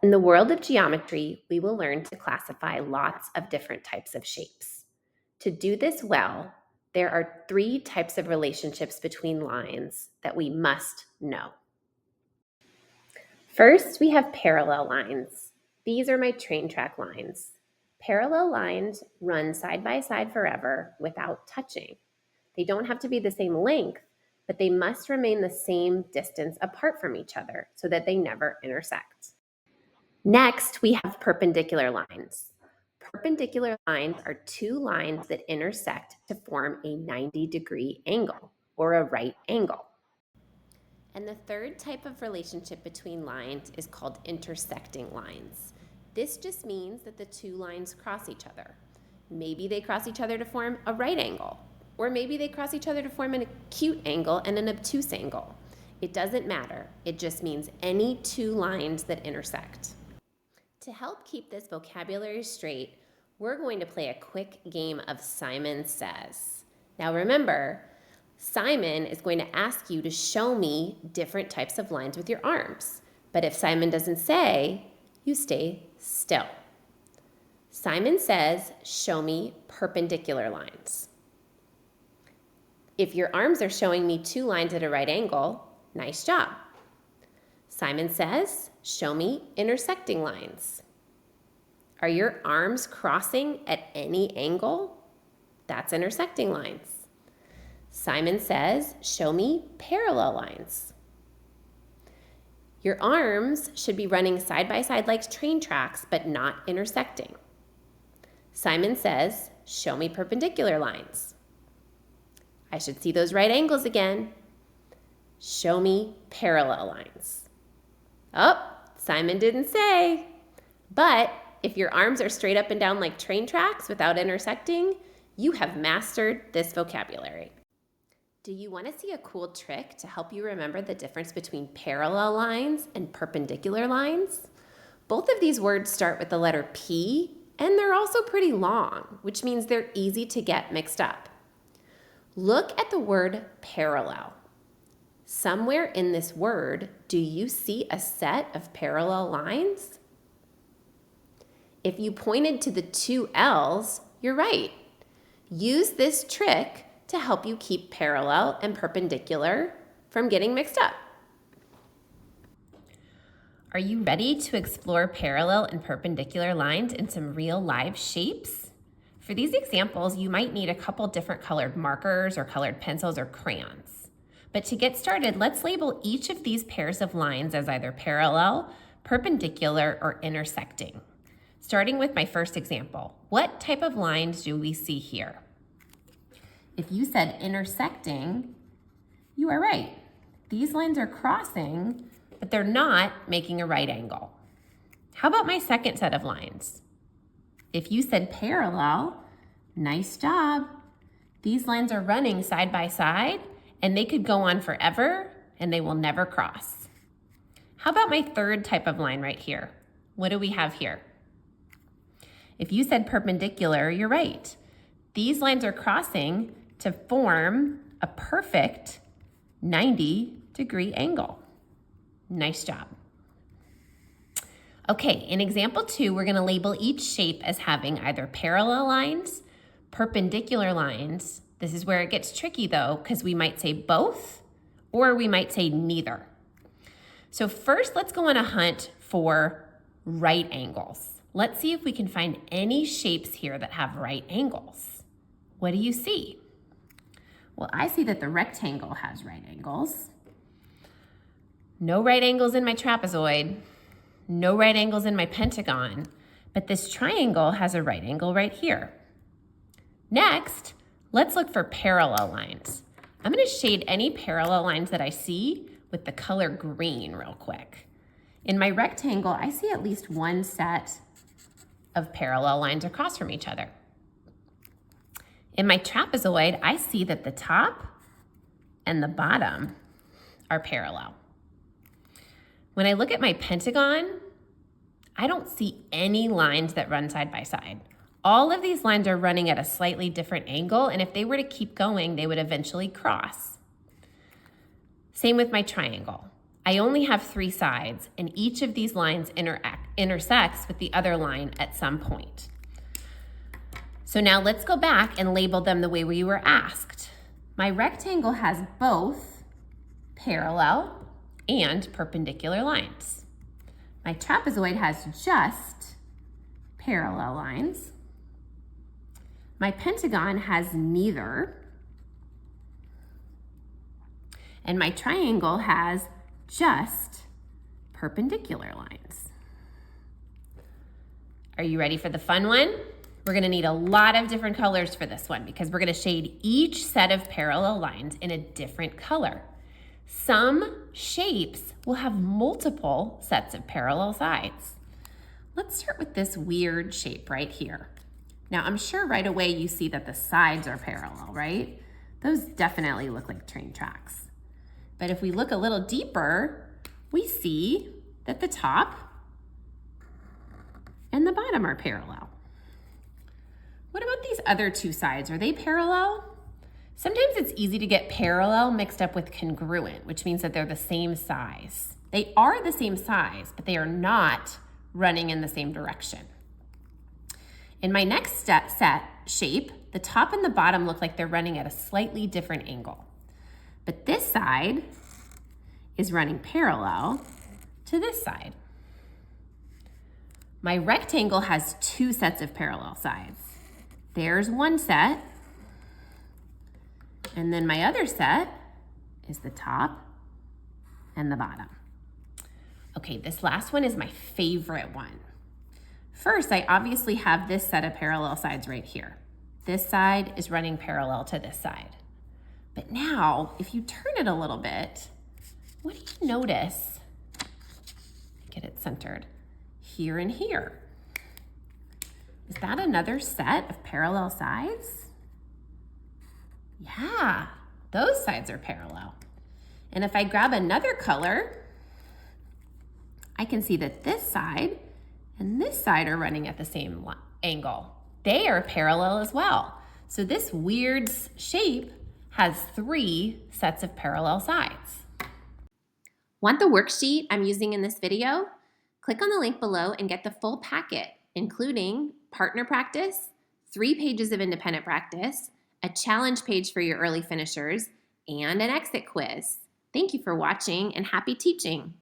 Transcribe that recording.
In the world of geometry, we will learn to classify lots of different types of shapes. To do this well, there are 3 types of relationships between lines that we must know. First, we have parallel lines. These are my train track lines. Parallel lines run side by side forever without touching. They don't have to be the same length, but they must remain the same distance apart from each other so that they never intersect. Next, we have perpendicular lines. Perpendicular lines are 2 lines that intersect to form a 90-degree angle, or a right angle. And the third type of relationship between lines is called intersecting lines. This just means that the 2 lines cross each other. Maybe they cross each other to form a right angle, or maybe they cross each other to form an acute angle and an obtuse angle. It doesn't matter. It just means any 2 lines that intersect. To help keep this vocabulary straight, we're going to play a quick game of Simon Says. Now remember, Simon is going to ask you to show me different types of lines with your arms. But if Simon doesn't say, you stay still. Simon says, show me perpendicular lines. If your arms are showing me 2 lines at a right angle, nice job. Simon says, show me intersecting lines. Are your arms crossing at any angle? That's intersecting lines. Simon says, show me parallel lines. Your arms should be running side by side like train tracks, but not intersecting. Simon says, show me perpendicular lines. I should see those right angles again. Show me parallel lines. Oh, Simon didn't say. But if your arms are straight up and down like train tracks without intersecting, you have mastered this vocabulary. Do you want to see a cool trick to help you remember the difference between parallel lines and perpendicular lines? Both of these words start with the letter P, and they're also pretty long, which means they're easy to get mixed up. Look at the word parallel. Somewhere in this word, do you see a set of parallel lines? If you pointed to the 2 L's, you're right. Use this trick to help you keep parallel and perpendicular from getting mixed up. Are you ready to explore parallel and perpendicular lines in some real live shapes? For these examples, you might need a couple different colored markers or colored pencils or crayons. But to get started, let's label each of these pairs of lines as either parallel, perpendicular, or intersecting. Starting with my first example, what type of lines do we see here? If you said intersecting, you are right. These lines are crossing, but they're not making a right angle. How about my second set of lines? If you said parallel, nice job. These lines are running side by side, and they could go on forever, and they will never cross. How about my third type of line right here? What do we have here? If you said perpendicular, you're right. These lines are crossing to form a perfect 90-degree angle. Nice job. Okay, in example 2, we're gonna label each shape as having either parallel lines, perpendicular lines. This is where it gets tricky though, because we might say both, or we might say neither. So first, let's go on a hunt for right angles. Let's see if we can find any shapes here that have right angles. What do you see? Well, I see that the rectangle has right angles. No right angles in my trapezoid. No right angles in my pentagon. But this triangle has a right angle right here. Next, let's look for parallel lines. I'm going to shade any parallel lines that I see with the color green real quick. In my rectangle, I see at least one set of parallel lines across from each other. In my trapezoid, I see that the top and the bottom are parallel. When I look at my pentagon, I don't see any lines that run side by side. All of these lines are running at a slightly different angle, and if they were to keep going, they would eventually cross. Same with my triangle. I only have 3 sides, and each of these lines intersects with the other line at some point. So now let's go back and label them the way we were asked. My rectangle has both parallel and perpendicular lines. My trapezoid has just parallel lines. My pentagon has neither. And my triangle has just perpendicular lines. Are you ready for the fun one? We're gonna need a lot of different colors for this one because we're gonna shade each set of parallel lines in a different color. Some shapes will have multiple sets of parallel sides. Let's start with this weird shape right here. Now, I'm sure right away you see that the sides are parallel, right? Those definitely look like train tracks. But if we look a little deeper, we see that the top and the bottom are parallel. What about these other two sides? Are they parallel? Sometimes it's easy to get parallel mixed up with congruent, which means that they're the same size. They are the same size, but they are not running in the same direction. In my next set shape, the top and the bottom look like they're running at a slightly different angle. But this side is running parallel to this side. My rectangle has two sets of parallel sides. There's one set, and then my other set is the top and the bottom. Okay, this last one is my favorite one. First, I obviously have this set of parallel sides right here. This side is running parallel to this side. But now, if you turn it a little bit, what do you notice? Get it centered. Here and here. Is that another set of parallel sides? Yeah, those sides are parallel. And if I grab another color, I can see that this side and this side are running at the same angle. They are parallel as well. So this weird shape has 3 sets of parallel sides. Want the worksheet I'm using in this video? Click on the link below and get the full packet, including partner practice, 3 pages of independent practice, a challenge page for your early finishers, and an exit quiz. Thank you for watching and happy teaching.